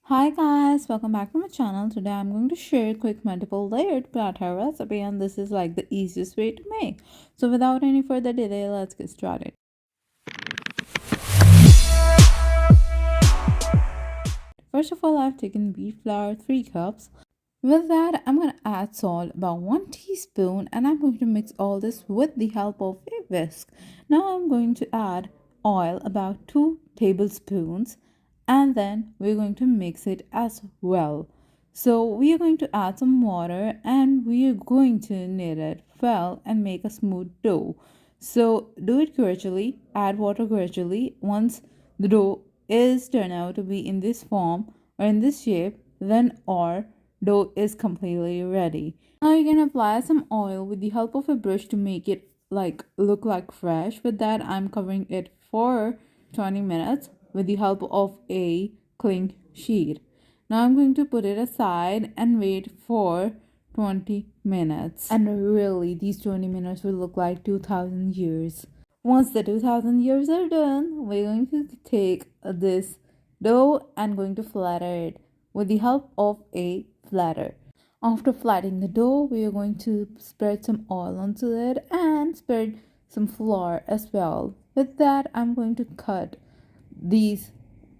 Hi guys, welcome back to my channel. Today I'm going to share a quick multiple layered paratha recipe, and this is like the easiest way to make. So without any further delay, let's get started. First of all, I've taken beef flour 3 cups. With that, I'm going to add salt about 1 teaspoon, and I'm going to mix all this with the help of a whisk. Now I'm going to add oil about 2 tablespoons, and then we're going to mix it as well. So we are going to add some water and we are going to knead it well and make a smooth dough. So do it gradually, add water gradually. Once the dough is turned out to be in this form or in this shape, then our dough is completely ready. Now you can apply some oil with the help of a brush to make it look like fresh. With that, I'm covering it for 20 minutes with the help of a cling sheet. Now I'm going to put it aside and wait for 20 minutes. And really, these 20 minutes will look like 2000 years. Once the 2000 years are done, we're going to take this dough and going to flatter it with the help of a flatter. After flattening the dough, we are going to spread some oil onto it and spread some flour as well. With that, I'm going to cut this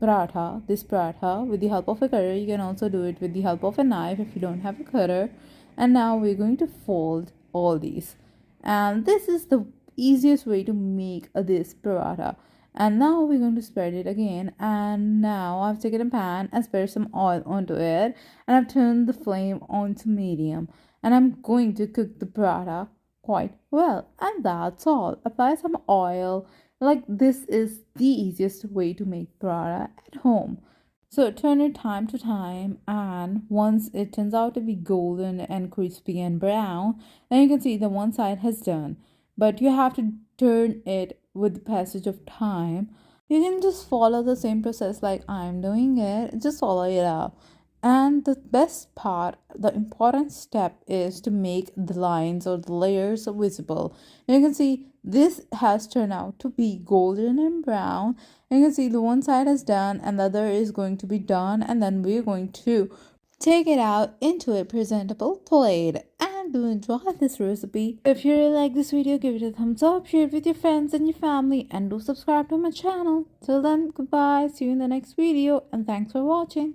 paratha with the help of a cutter. You can also do it with the help of a knife if you don't have a cutter. And now we're going to fold all these. And this is the easiest way to make this paratha. And now we're going to spread it again, and now I've taken a pan and spread some oil onto it, and I've turned the flame on to medium, and I'm going to cook the paratha quite well. And that's all. Apply some oil. Like, this is the easiest way to make paratha at home. So turn it time to time, and once it turns out to be golden and crispy and brown, then you can see the one side has done. But you have to turn it with the passage of time. You can just follow the same process like I'm doing it, just follow it up. And the best part, the important step, is to make the lines or the layers visible. You can see this has turned out to be golden and brown. You can see the one side is done and the other is going to be done, and then we're going to take it out into a presentable plate. And do enjoy this recipe. If you really like this video, give it a thumbs up, share it with your friends and your family, and do subscribe to my channel. Till then, goodbye, see you in the next video, and thanks for watching.